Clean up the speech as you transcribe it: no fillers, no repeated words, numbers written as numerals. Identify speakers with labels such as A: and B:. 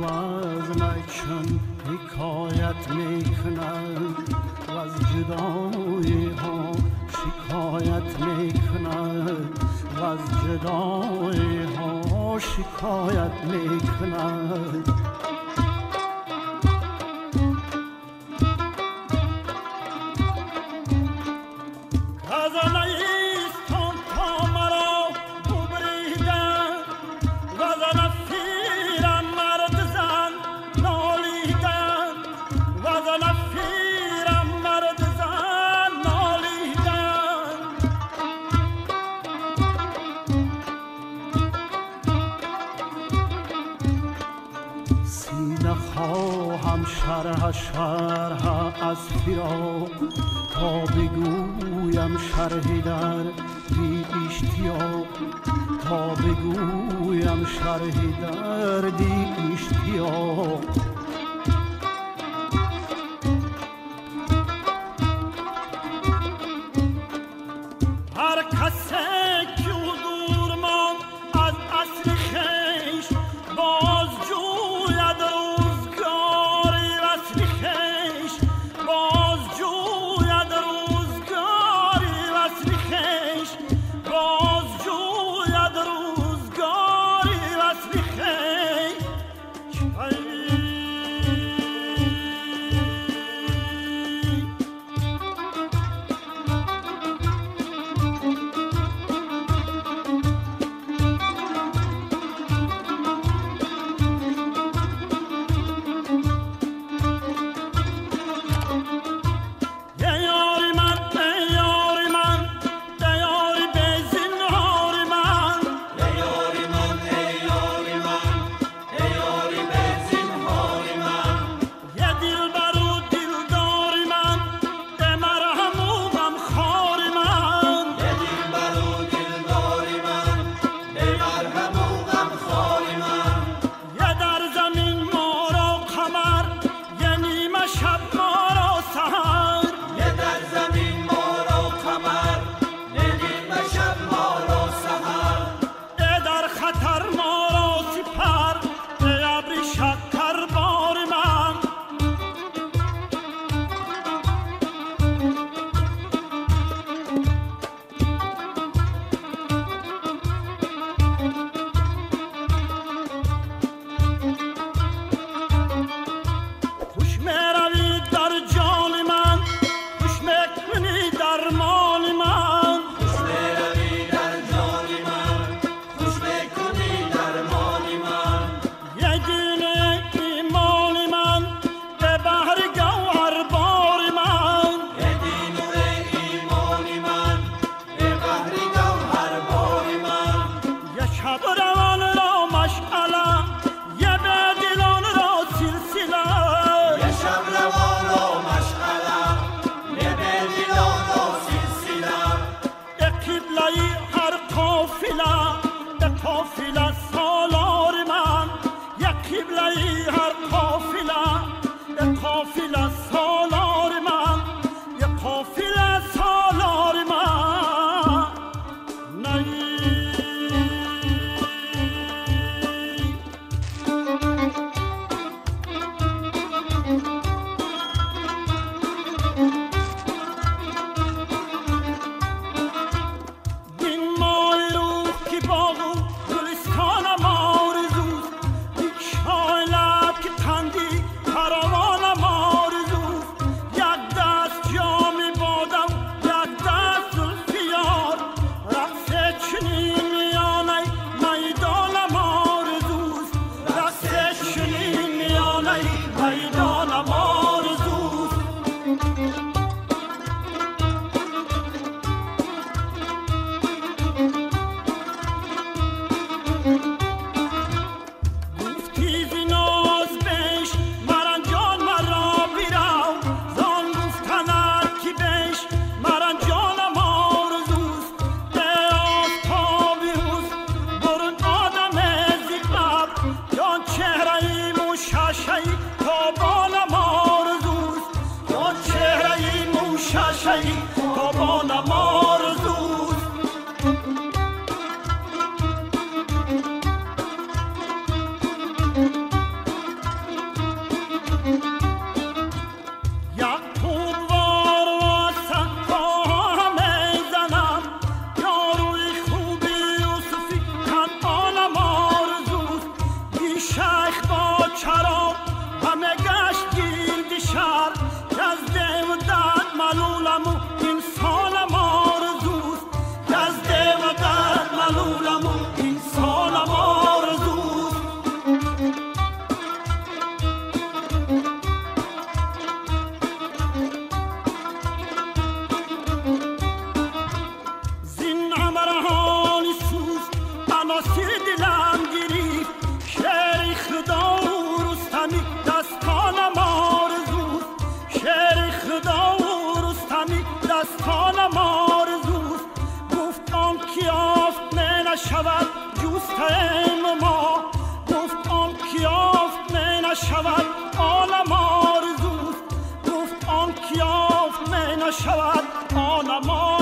A: از چون حکایت میکند و از جدایی ها شکایت میکند و از جدایی ها شکایت میکند. شرح از فراق تا بگویم شرحی در بی اشتیاق تا بگویم شرحی در بی اشتیاق. هر کسی که دور ماند از اصل خویش باز جوید روزگاری وصل خویش باز جوید روزگاری وصل خویش باز جوید روزگاری وصل خویش. Gulistana حماسی دلم گریفت شعر خدا و رستمی دستانم آرزوست شعر خدا و رستمی دستانم آرزوست گفت آن که یافت نشود جوست ما گفت آن که یافت نشود عالم آرزوست گفت آن که یافت نشود عالم